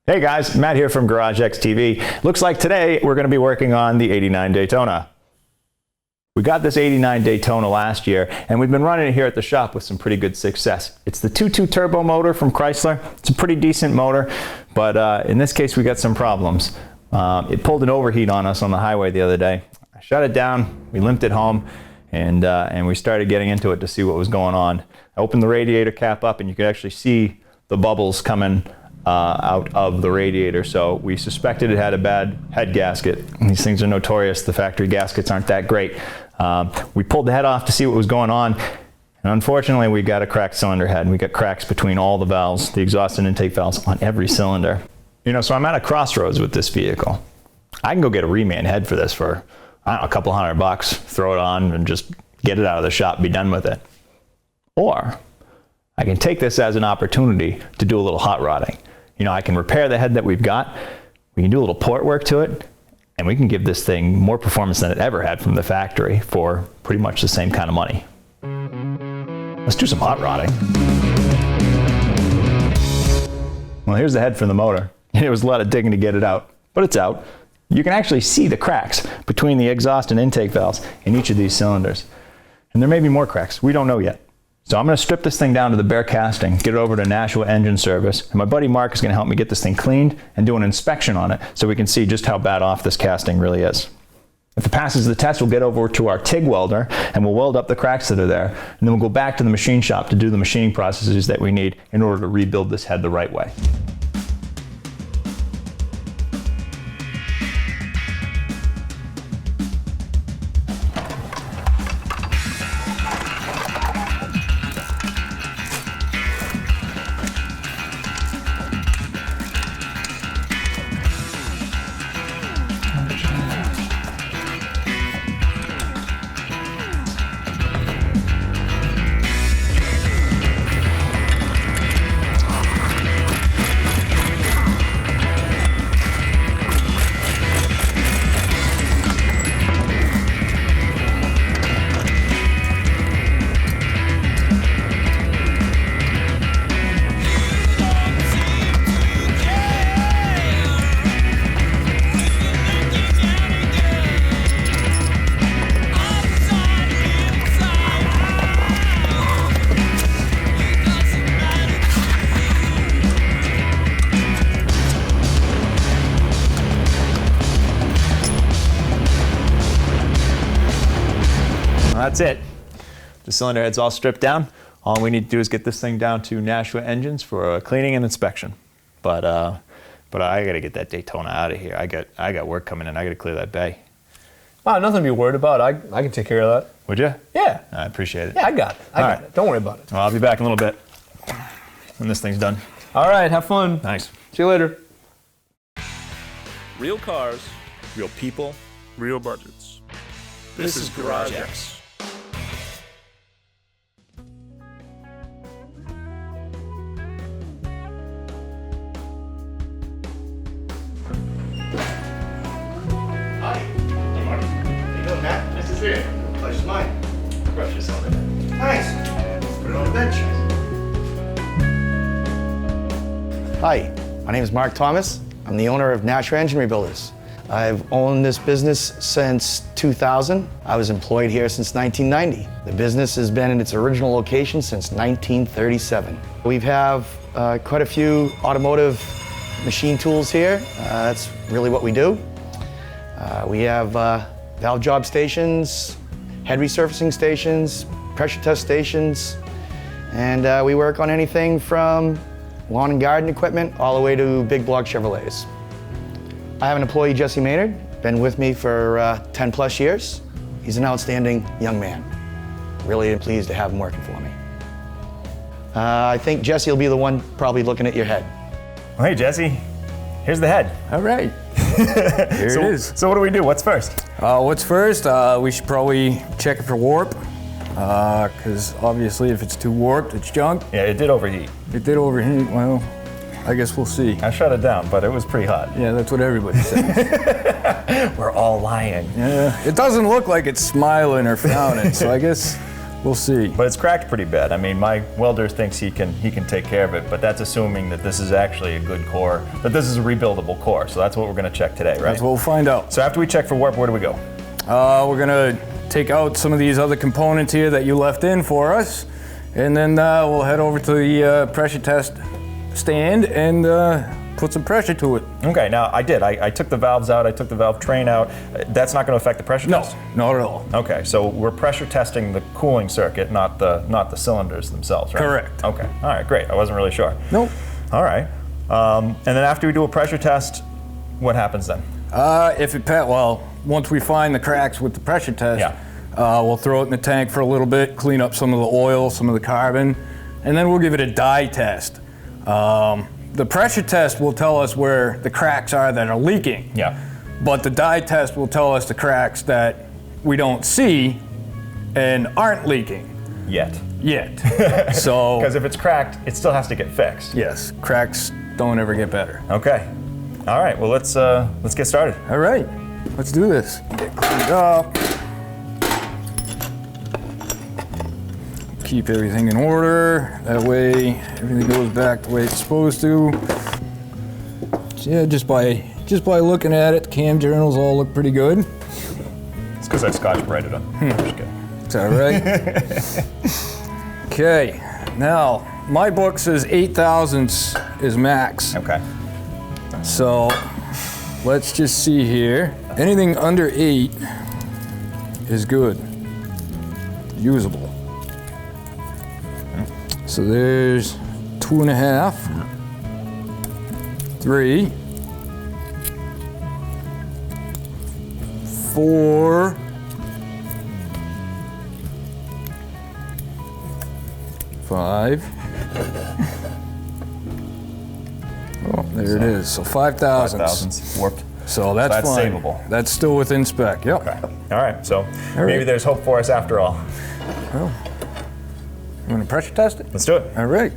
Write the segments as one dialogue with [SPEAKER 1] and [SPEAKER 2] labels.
[SPEAKER 1] Hey guys, Matt here from Garage X TV. Looks like today we're going to be working on the '89 Daytona. We got this '89 Daytona last year and we've been running it here at the shop with some pretty good success. It's the 2.2 turbo motor from Chrysler. It's a pretty decent motor, but in this case we got some problems. It pulled an overheat on us on the highway the other day. I shut it down, we limped it home, and we started getting into it to see what was going on. I opened the radiator cap up and you could actually see the bubbles coming out of the radiator, so we suspected it had a bad head gasket. These things are notorious. The factory gaskets aren't that great. We pulled the head off to see what was going on, and unfortunately we got a cracked cylinder head. We got cracks between all the valves, the exhaust and intake valves on every cylinder. You know, so I'm at a crossroads with this vehicle. I can go get a reman head for this for, I don't know, a couple $100, throw it on and just get it out of the shop, be done with it. Or I can take this as an opportunity to do a little hot rodding. You know, I can repair the head that we've got, we can do a little port work to it, and we can give this thing more performance than it ever had from the factory for pretty much the same kind of money. Let's do some hot rodding. Well, here's the head for the motor. It was a lot of digging to get it out, but it's out. You can actually see the cracks between the exhaust and intake valves in each of these cylinders. And there may be more cracks, we don't know yet. So I'm going to strip this thing down to the bare casting, get it over to Nashua Engine Service, and my buddy Mark is going to help me get this thing cleaned and do an inspection on it so we can see just how bad off this casting really is. If it passes the test, we'll get over to our TIG welder and we'll weld up the cracks that are there, and then we'll go back to the machine shop to do the machining processes that we need in order to rebuild this head the right way. That's it. The cylinder head's all stripped down. All we need to do is get this thing down to Nashua Engines for a cleaning and inspection. But I gotta get that Daytona out of here. I got work coming in. I gotta clear that bay.
[SPEAKER 2] Wow, nothing to be worried about. I can take care of that.
[SPEAKER 1] Would you?
[SPEAKER 2] Yeah.
[SPEAKER 1] I appreciate it.
[SPEAKER 2] Yeah, I got it. I got it. Don't worry about it.
[SPEAKER 1] Well, I'll be back in a little bit when this thing's done.
[SPEAKER 2] All right, have fun.
[SPEAKER 1] Thanks.
[SPEAKER 2] See you later.
[SPEAKER 3] Real cars,
[SPEAKER 1] Real people.
[SPEAKER 3] real budgets. This is Garage X.
[SPEAKER 1] Hi. Hey, Mark. How you doing, Matt? Nice to see you.
[SPEAKER 4] Pleasure's mine.
[SPEAKER 1] Brush this on it.
[SPEAKER 4] Nice. Let's put it on the bench. Hi, my name is Mark Thomas. I'm the owner of Nashua Engine Rebuilders. I've owned this business since 2000. I was employed here since 1990. The business has been in its original location since 1937. We have quite a few automotive machine tools here. That's really what we do. We have valve job stations, head resurfacing stations, pressure test stations, and we work on anything from lawn and garden equipment all the way to big block Chevrolets. I have an employee, Jesse Maynard, been with me for 10 plus years. He's an outstanding young man. Really pleased to have him working for me. I think Jesse will be the one probably looking at your head.
[SPEAKER 1] Well, hey, Jesse. Here's the head.
[SPEAKER 5] All right. Here it is.
[SPEAKER 1] So what do we do? What's first?
[SPEAKER 5] What's first? We should probably check it for warp, because obviously if it's too warped, it's junk.
[SPEAKER 1] Yeah, it did overheat.
[SPEAKER 5] It did overheat. Well, I guess we'll see.
[SPEAKER 1] I shut it down, but it was pretty hot.
[SPEAKER 5] Yeah, that's what everybody says.
[SPEAKER 1] We're all lying.
[SPEAKER 5] Yeah, it doesn't look like it's smiling or frowning, so I guess We'll see.
[SPEAKER 1] But it's cracked pretty bad. I mean, my welder thinks he can take care of it, but that's assuming that this is actually a good core, that this is a rebuildable core. So that's what we're going to check today, right?
[SPEAKER 5] That's what we'll find out.
[SPEAKER 1] So after we check for warp, where do we go?
[SPEAKER 5] We're gonna take out some of these other components here that you left in for us, and then we'll head over to the pressure test stand and put some pressure to it.
[SPEAKER 1] Okay, now I took the valves out, I took the valve train out. That's not going to affect the pressure test?
[SPEAKER 5] No, not at all.
[SPEAKER 1] Okay, so we're pressure testing the cooling circuit, not the cylinders themselves, right?
[SPEAKER 5] Correct.
[SPEAKER 1] Okay, all right, great. I wasn't really sure.
[SPEAKER 5] Nope.
[SPEAKER 1] All right, and then after we do a pressure test, what happens then?
[SPEAKER 5] Once we find the cracks with the pressure test,
[SPEAKER 1] Yeah.
[SPEAKER 5] we'll throw it in the tank for a little bit, clean up some of the oil, some of the carbon, and then we'll give it a dye test. The pressure test will tell us where the cracks are that are leaking.
[SPEAKER 1] Yeah.
[SPEAKER 5] But the dye test will tell us the cracks that we don't see and aren't leaking
[SPEAKER 1] Yet.
[SPEAKER 5] So,
[SPEAKER 1] Because if it's cracked, it still has to get fixed.
[SPEAKER 5] yes, cracks don't ever get better.
[SPEAKER 1] Okay. All right, well, let's get started.
[SPEAKER 5] All right, let's do this. Get cleaned up. Keep everything in order. That way, everything goes back the way it's supposed to. So yeah, just by looking at it, the cam journals all look pretty good.
[SPEAKER 1] It's because I Scotch-Brighted them. Just kidding.
[SPEAKER 5] Is that right? Okay, now my book says 8 thousandths is max.
[SPEAKER 1] Okay.
[SPEAKER 5] So let's just see here. Anything under 8 is good, usable. So there's 2.5, 3, 4, 5. Oh, there it is. So 5 thousandths.
[SPEAKER 1] Thousandths warped.
[SPEAKER 5] So that's fine.
[SPEAKER 1] savable.
[SPEAKER 5] That's still within spec. Yep.
[SPEAKER 1] Okay. All right, so
[SPEAKER 5] right.
[SPEAKER 1] maybe there's hope for us after all.
[SPEAKER 5] Well, you want to pressure test it?
[SPEAKER 1] Let's do it.
[SPEAKER 5] All right.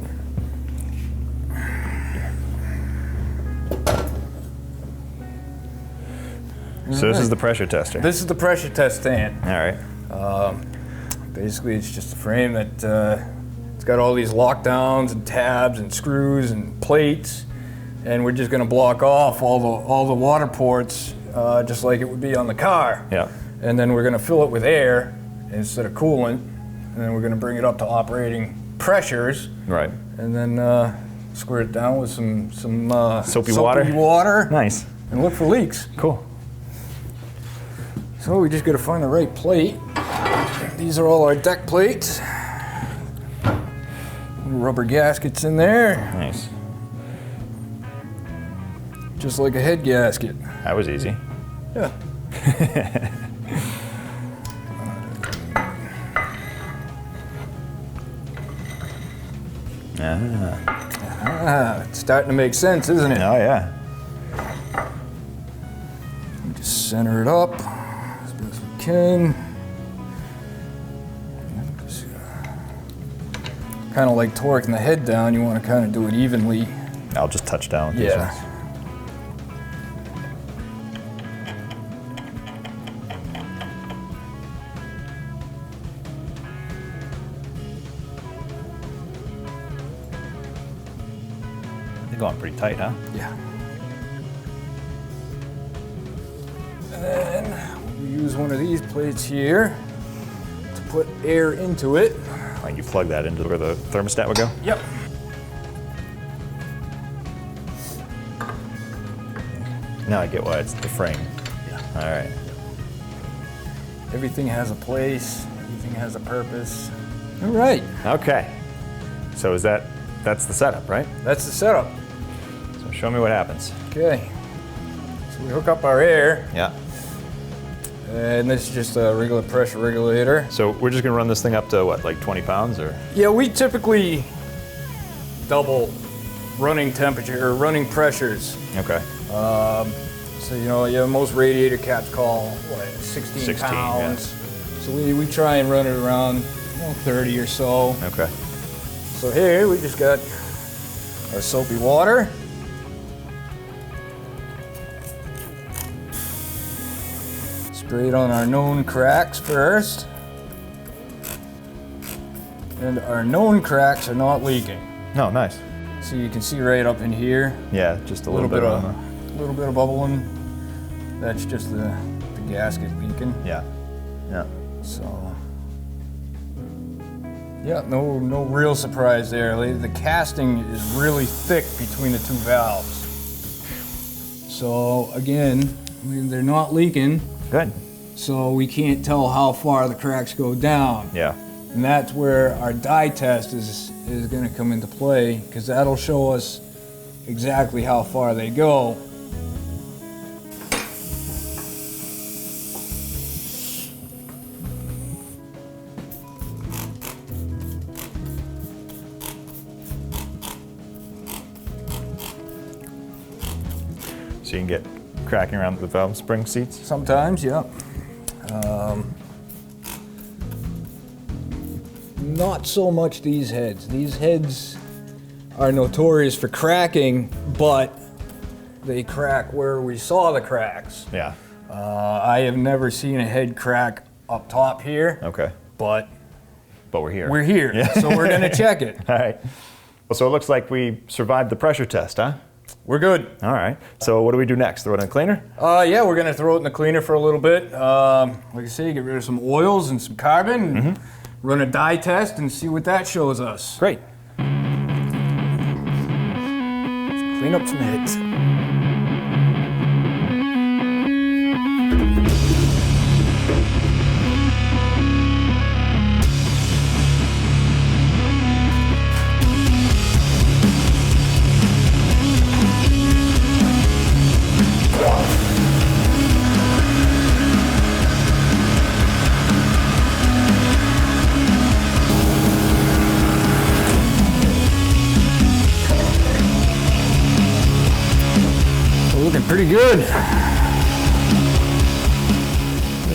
[SPEAKER 1] So this is the pressure tester.
[SPEAKER 5] This is the pressure test stand.
[SPEAKER 1] All right.
[SPEAKER 5] Basically, it's just a frame that it's got all these lockdowns and tabs and screws and plates, and we're just going to block off all the water ports, just like it would be on the car.
[SPEAKER 1] Yeah.
[SPEAKER 5] And then we're going to fill it with air instead of coolant, and then we're going to bring it up to operating pressures,
[SPEAKER 1] Right.
[SPEAKER 5] and then squirt it down with some
[SPEAKER 1] Soapy water? Nice.
[SPEAKER 5] and look for leaks.
[SPEAKER 1] Cool.
[SPEAKER 5] So we just got to find the right plate. These are all our deck plates. Rubber gaskets in there,
[SPEAKER 1] Nice.
[SPEAKER 5] just like a head gasket.
[SPEAKER 1] That was easy.
[SPEAKER 5] Yeah. It's starting to make sense, isn't it?
[SPEAKER 1] Oh, yeah.
[SPEAKER 5] Just center it up as best we can. Kind of like torquing the head down, you want to kind of do it evenly.
[SPEAKER 1] I'll just touch down with these
[SPEAKER 5] Yeah.
[SPEAKER 1] ones. They're going pretty tight, huh?
[SPEAKER 5] Yeah. And then we use one of these plates here to put air into it.
[SPEAKER 1] Like you plug that into where the thermostat would go?
[SPEAKER 5] Yep.
[SPEAKER 1] Now I get why it's the frame.
[SPEAKER 5] Yeah.
[SPEAKER 1] All right.
[SPEAKER 5] Everything has a place, everything has a purpose. All right,
[SPEAKER 1] Okay. So that's the setup, right?
[SPEAKER 5] that's the setup.
[SPEAKER 1] So show me what happens.
[SPEAKER 5] Okay. So we hook up our air,
[SPEAKER 1] Yeah.
[SPEAKER 5] and this is just a regular pressure regulator.
[SPEAKER 1] So we're just gonna run this thing up to what, like 20 pounds or?
[SPEAKER 5] Yeah, we typically double running temperature or running pressures.
[SPEAKER 1] Okay.
[SPEAKER 5] So most radiator caps call 16
[SPEAKER 1] 16,
[SPEAKER 5] pounds. So we try and run it around 30 or so.
[SPEAKER 1] Okay.
[SPEAKER 5] So here we just got our soapy water. Spray it on our known cracks first. And our known cracks are not leaking.
[SPEAKER 1] Oh, nice.
[SPEAKER 5] So you can see right up in here,
[SPEAKER 1] Yeah, just a little bit
[SPEAKER 5] of
[SPEAKER 1] on
[SPEAKER 5] little bit of bubbling. That's just the gasket leaking.
[SPEAKER 1] yeah. Yeah.
[SPEAKER 5] So yeah, no real surprise there. The casting is really thick between the two valves. So again, they're not leaking,
[SPEAKER 1] Good.
[SPEAKER 5] so we can't tell how far the cracks go down.
[SPEAKER 1] Yeah.
[SPEAKER 5] And that's where our dye test is going to come into play, because that'll show us exactly how far they go.
[SPEAKER 1] So you can get cracking around the valve spring seats.
[SPEAKER 5] Sometimes, yeah. Not so much these heads. These heads are notorious for cracking, but they crack where we saw the cracks.
[SPEAKER 1] Yeah.
[SPEAKER 5] I have never seen a head crack up top here,
[SPEAKER 1] Okay.
[SPEAKER 5] but
[SPEAKER 1] But we're here.
[SPEAKER 5] we're here, so we're gonna check it.
[SPEAKER 1] All right. Well, so it looks like we survived the pressure test, huh?
[SPEAKER 5] We're good.
[SPEAKER 1] All right. So what do we do next? Throw it in a cleaner?
[SPEAKER 5] Yeah, we're gonna throw it in the cleaner for a little bit. Like I say, get rid of some oils and some carbon, and run a dye test and see what that shows us.
[SPEAKER 1] Great.
[SPEAKER 5] Clean up some heads. Looking pretty good.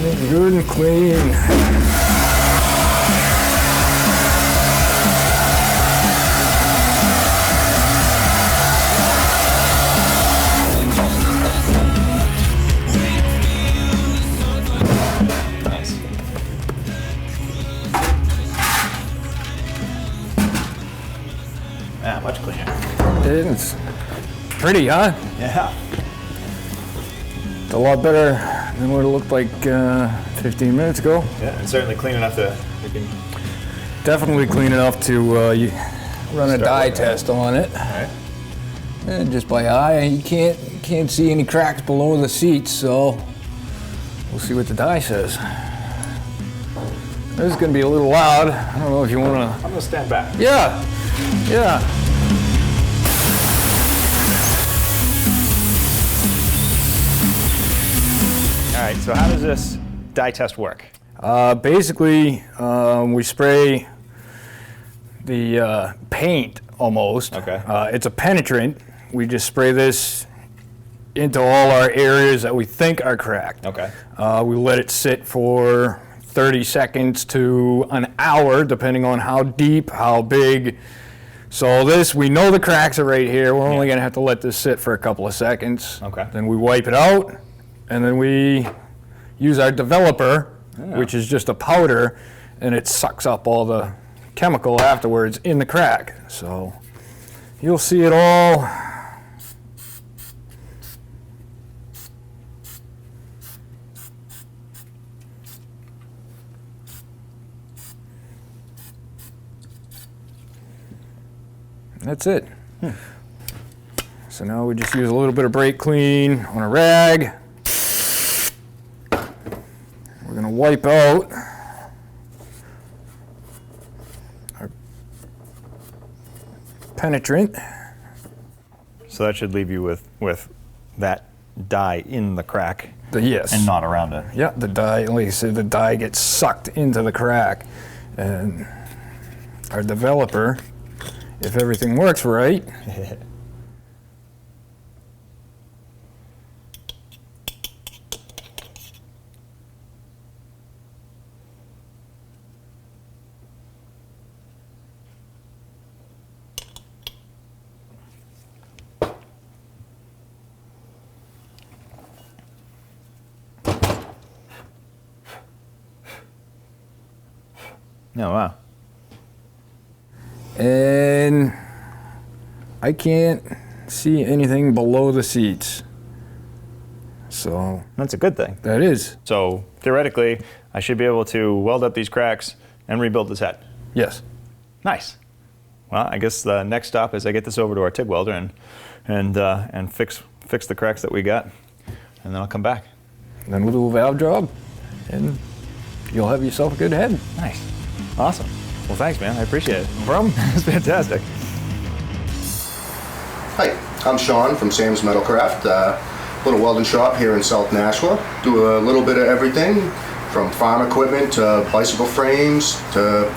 [SPEAKER 5] Looking good and clean.
[SPEAKER 1] Nice. Yeah, much cleaner.
[SPEAKER 5] It's pretty, huh?
[SPEAKER 1] Yeah.
[SPEAKER 5] It's a lot better than what it looked like 15 minutes ago.
[SPEAKER 1] Yeah, and certainly clean enough to we can.
[SPEAKER 5] Definitely clean enough to run a
[SPEAKER 1] Start
[SPEAKER 5] dye
[SPEAKER 1] looking at it.
[SPEAKER 5] test on it.
[SPEAKER 1] All right.
[SPEAKER 5] And just by eye, you can't see any cracks below the seats, so we'll see what the dye says. This is going to be a little loud. I don't know if you want to.
[SPEAKER 1] I'm gonna stand back.
[SPEAKER 5] Yeah, yeah.
[SPEAKER 1] All right. So how does this dye test work?
[SPEAKER 5] Basically, we spray the paint almost.
[SPEAKER 1] Okay.
[SPEAKER 5] It's a penetrant. We just spray this into all our areas that we think are cracked.
[SPEAKER 1] Okay.
[SPEAKER 5] We let it sit for 30 seconds to an hour, depending on how deep, how big. So this, we know the cracks are right here. We're only gonna have to let this sit for a couple of seconds.
[SPEAKER 1] Okay.
[SPEAKER 5] Then we wipe it out, and then we use our developer, which is just a powder, and it sucks up all the chemical afterwards in the crack. So you'll see it all. That's it. So now we just use a little bit of brake clean on a rag. We're gonna wipe out our penetrant.
[SPEAKER 1] So that should leave you with that dye in the crack
[SPEAKER 5] Yes.
[SPEAKER 1] and not around it.
[SPEAKER 5] Yeah, the dye, like I said, the dye gets sucked into the crack. And our developer, if everything works right,
[SPEAKER 1] Oh, wow.
[SPEAKER 5] and I can't see anything below the seats. So
[SPEAKER 1] That's a good thing.
[SPEAKER 5] that is.
[SPEAKER 1] So theoretically, I should be able to weld up these cracks and rebuild this head.
[SPEAKER 5] Yes.
[SPEAKER 1] Nice. Well, I guess the next stop is I get this over to our TIG welder and fix the cracks that we got, and then I'll come back.
[SPEAKER 5] Then we'll do a valve job, and you'll have yourself a good head.
[SPEAKER 1] Nice. Awesome. Well, thanks, man. I appreciate it.
[SPEAKER 5] No problem.
[SPEAKER 1] It's fantastic.
[SPEAKER 6] Hi, I'm Sean from Sam's Metalcraft, little welding shop here in South Nashua. Do a little bit of everything from farm equipment to bicycle frames to,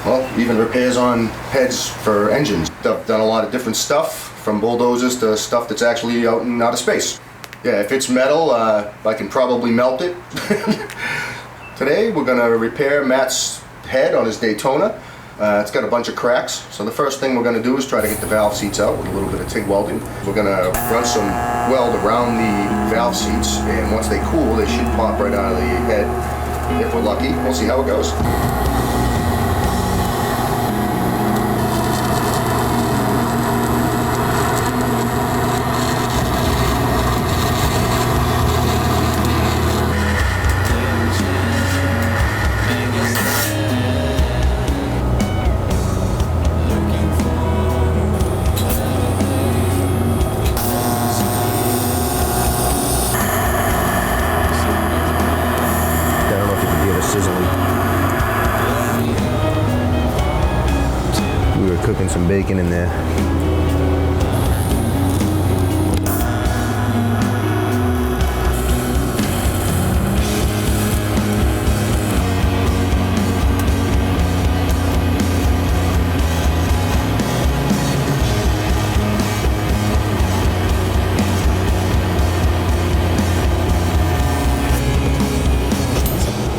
[SPEAKER 6] well, even repairs on heads for engines. I've done a lot of different stuff, from bulldozers to stuff that's actually out in outer space. Yeah, if it's metal, I can probably melt it. Today we're going to repair Matt's head on his Daytona. It's got a bunch of cracks, so the first thing we're going to do is try to get the valve seats out with a little bit of TIG welding. We're going to run some weld around the valve seats, and once they cool, they should pop right out of the head. If we're lucky, we'll see how it goes.
[SPEAKER 7] Cooking some bacon in there.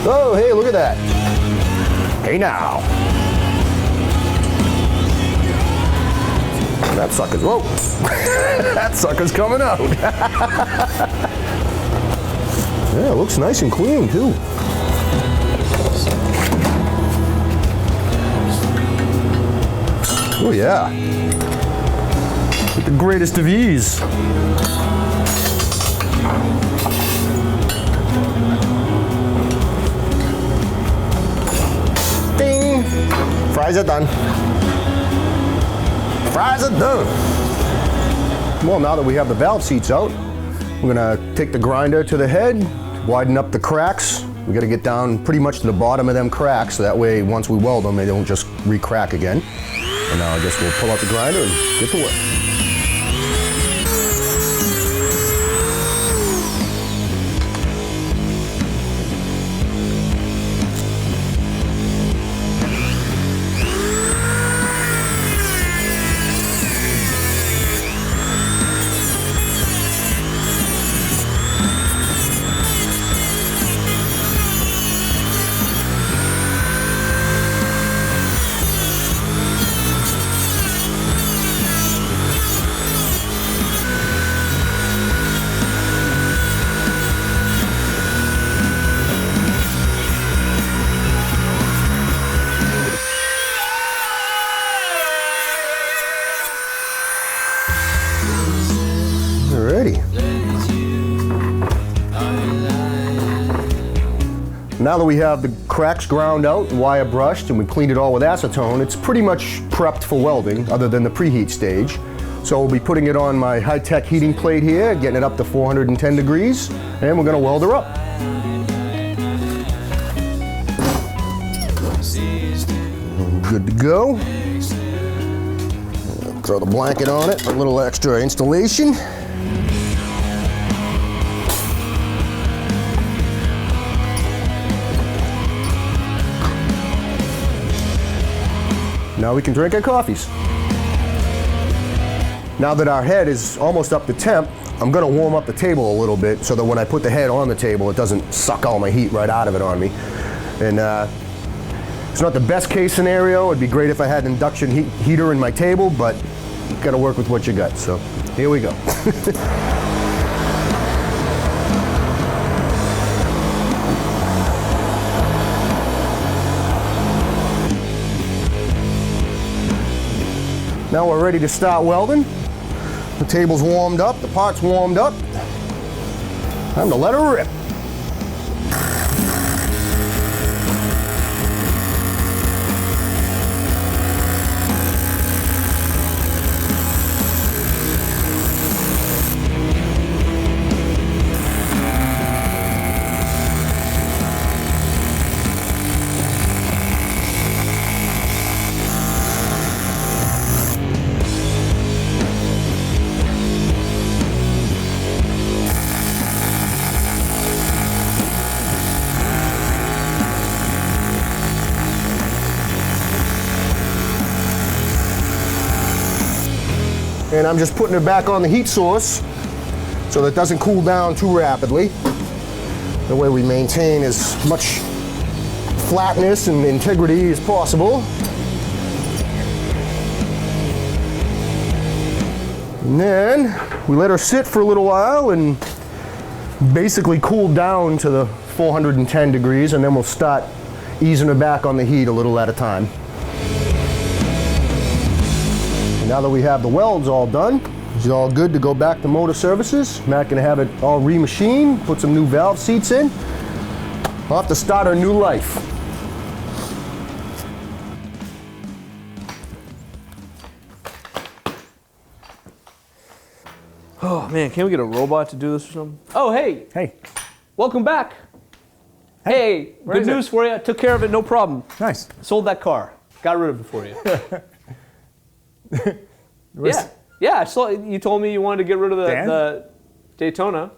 [SPEAKER 7] Oh, hey, look at that. Hey now. That sucker's, whoa, that sucker's coming out. Yeah, it looks nice and clean too. Oh yeah, with the greatest of ease. Ding, fries are done. Fries are done. Well, now that we have the valve seats out, we're gonna take the grinder to the head, widen up the cracks. We gotta get down pretty much to the bottom of them cracks, so that way once we weld them, they don't just re-crack again. And now I guess we'll pull out the grinder and get to work. Now that we have the cracks ground out and wire brushed and we cleaned it all with acetone, it's pretty much prepped for welding other than the preheat stage. So we'll be putting it on my high-tech heating plate here, getting it up to 410 degrees, and we're gonna weld her up. Good to go. Throw the blanket on it, a little extra installation. Now we can drink our coffees. Now that our head is almost up to temp, I'm gonna warm up the table a little bit so that when I put the head on the table, it doesn't suck all my heat right out of it on me. And it's not the best case scenario. It'd be great if I had an induction heater in my table, but you gotta work with what you got. So here we go. Now we're ready to start welding. The table's warmed up, the part's warmed up. Time to let her rip. And I'm just putting it back on the heat source so that it doesn't cool down too rapidly. The way we maintain as much flatness and integrity as possible. And then we let her sit for a little while and basically cool down to the 410 degrees, and then we'll start easing her back on the heat a little at a time. Now that we have the welds all done, it's all good to go back to motor services. Matt can have it all remachined, put some new valve seats in. We'll have to start our new life.
[SPEAKER 2] Oh man, can't we get a robot to do this or something? Oh hey,
[SPEAKER 1] Hey,
[SPEAKER 2] welcome back. Hey, good
[SPEAKER 1] is it?
[SPEAKER 2] news for you. Took care of it, no problem.
[SPEAKER 1] nice.
[SPEAKER 2] Sold that car. Got rid of it for you. Yeah. I saw you told me you wanted to get rid of the Daytona,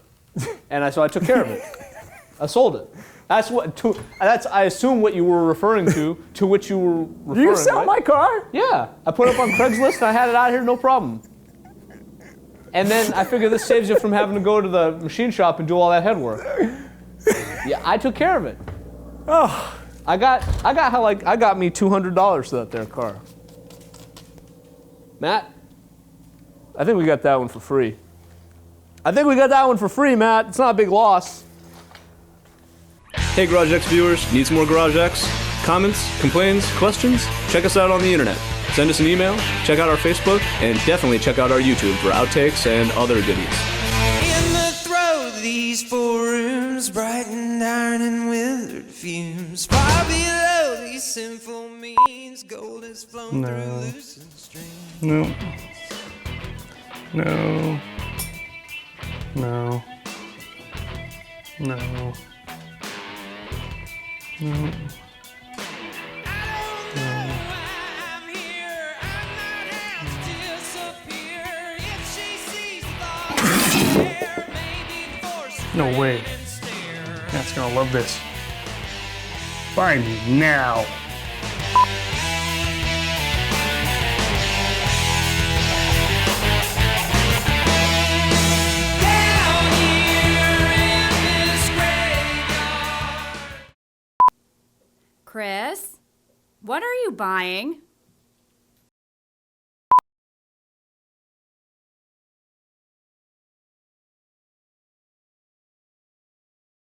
[SPEAKER 2] and so I took care of it. I sold it. That's I assume what you were referring to which you were referring.
[SPEAKER 1] You sell
[SPEAKER 2] right?
[SPEAKER 1] my car?
[SPEAKER 2] Yeah, I put it up on Craigslist and I had it out here, no problem. And then I figured this saves you from having to go to the machine shop and do all that head work. Yeah, I took care of it.
[SPEAKER 1] Oh,
[SPEAKER 2] I got me $200 for that there car. Matt, I think we got that one for free. Matt. It's not a big loss.
[SPEAKER 8] Hey GarageX viewers, need some more GarageX? Comments, complaints, questions? Check us out on the internet. Send us an email, check out our Facebook, and definitely check out our YouTube for outtakes and other goodies.
[SPEAKER 9] In the throes of these four rooms, brightened iron and withered fumes, far below these sinful means, gold has flown through loosened strings.
[SPEAKER 8] No. No. No. No. No.
[SPEAKER 3] No way. Matt's gonna love this. Buy me now.
[SPEAKER 10] Chris, what are you buying?